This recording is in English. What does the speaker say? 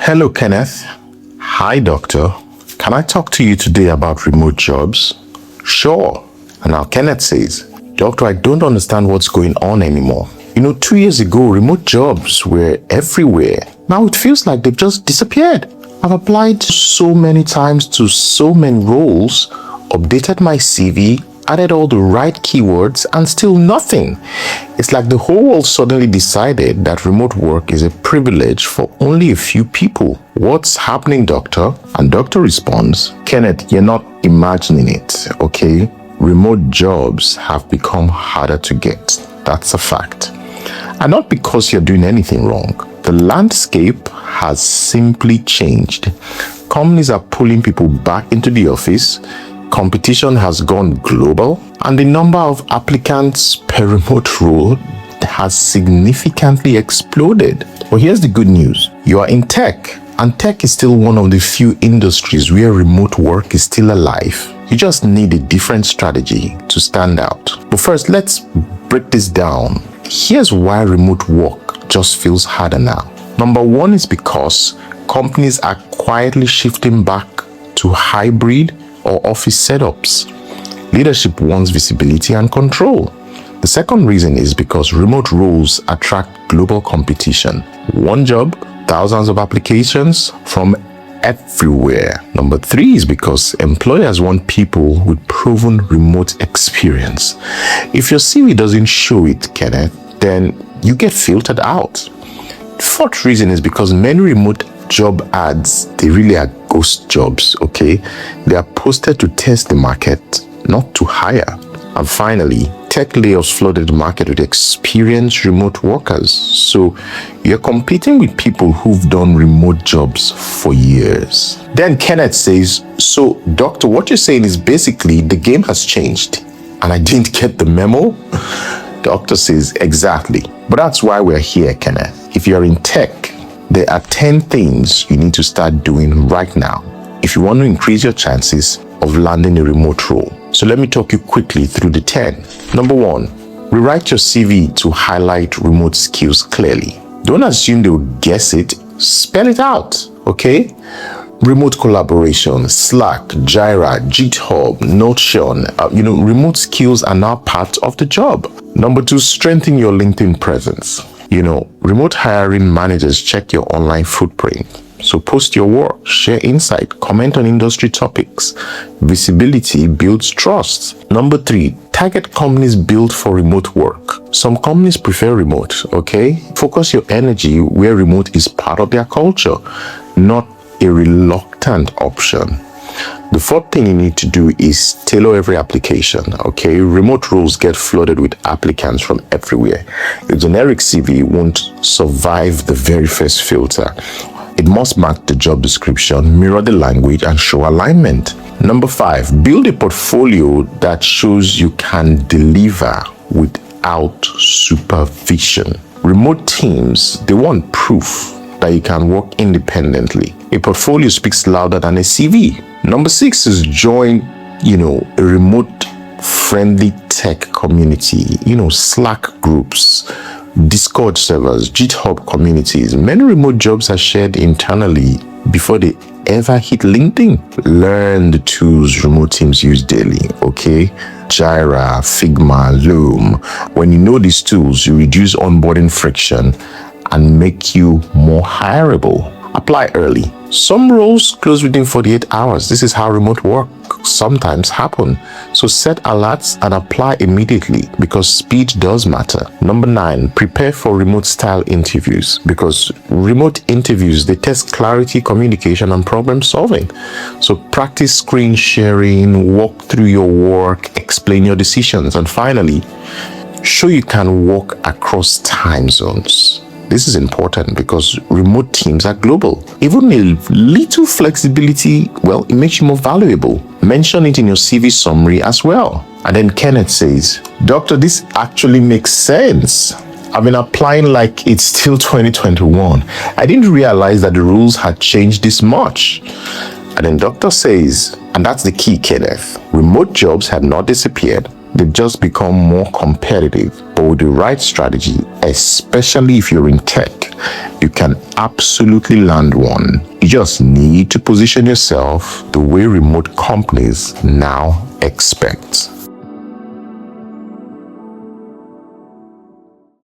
Hello, Kenneth. Hi, doctor. Can I talk to you today about remote jobs? Sure. And now Kenneth says, Doctor, I don't understand what's going on anymore. 2 years ago, remote jobs were everywhere. Now it feels like they've just disappeared. I've applied so many times to so many roles, updated my CV, added all the right keywords, and still nothing. It's like the whole world suddenly decided that remote work is a privilege for only a few people. What's happening, doctor? And doctor responds, Kenneth, you're not imagining it, okay? Remote jobs have become harder to get. That's a fact. And not because you're doing anything wrong. The landscape has simply changed. Companies are pulling people back into the office. Competition has gone global, and the number of applicants per remote role has significantly exploded. But here's the good news. You are in tech, and tech is still one of the few industries where remote work is still alive. You just need a different strategy to stand out. But first, let's break this down. Here's why remote work just feels harder now. Number one is because companies are quietly shifting back to hybrid or office setups. Leadership wants visibility and control. The second reason is because remote roles attract global competition. One job, thousands of applications from everywhere. Number three is because employers want people with proven remote experience. If your CV doesn't show it, Kenneth, then you get filtered out. Fourth reason is because many remote job ads, they really are ghost jobs, okay? They are posted to test the market, not to hire. And finally, tech layoffs flooded the market with experienced remote workers. So you're competing with people who've done remote jobs for years. Then Kenneth says, so doctor, what you're saying is basically the game has changed. And I didn't get the memo? Doctor says, exactly. But that's why we're here, Kenneth. If you're in tech, there are 10 things you need to start doing right now if you want to increase your chances of landing a remote role. So let me talk you quickly through the 10. Number one, rewrite your CV to highlight remote skills clearly. Don't assume they'll guess it. Spell it out, okay? Remote collaboration, Slack, Jira, GitHub, Notion, remote skills are now part of the job. Number two, strengthen your LinkedIn presence. Remote hiring managers check your online footprint. So post your work, share insight, comment on industry topics. Visibility builds trust. Number three, target companies built for remote work. Some companies prefer remote, okay? Focus your energy where remote is part of their culture, not a reluctant option. The fourth thing you need to do is tailor every application, okay? Remote roles get flooded with applicants from everywhere. A generic CV won't survive the very first filter. It must match the job description, mirror the language, and show alignment. Number five, build a portfolio that shows you can deliver without supervision. Remote teams, they want proof that you can work independently. A portfolio speaks louder than a CV. Number six is join, a remote friendly tech community, Slack groups, Discord servers, GitHub communities. Many remote jobs are shared internally before they ever hit LinkedIn. Learn the tools remote teams use daily, okay? Jira, Figma, Loom. When you know these tools, you reduce onboarding friction and make you more hireable. Apply early. Some roles close within 48 hours. This is how remote work sometimes happen. So set alerts and apply immediately because speed does matter. Number 9, prepare for remote style interviews because remote interviews, they test clarity, communication, and problem solving. So practice screen sharing, walk through your work, explain your decisions, and finally, show you can work across time zones. This is important because remote teams are global. Even a little flexibility, it makes you more valuable. Mention it in your CV summary as well. And then Kenneth says, Doctor, this actually makes sense. I've been applying like it's still 2021. I didn't realize that the rules had changed this much. And then Doctor says, and that's the key, Kenneth, remote jobs have not disappeared. They've just become more competitive, but with the right strategy, especially if you're in tech, you can absolutely land one. You just need to position yourself the way remote companies now expect.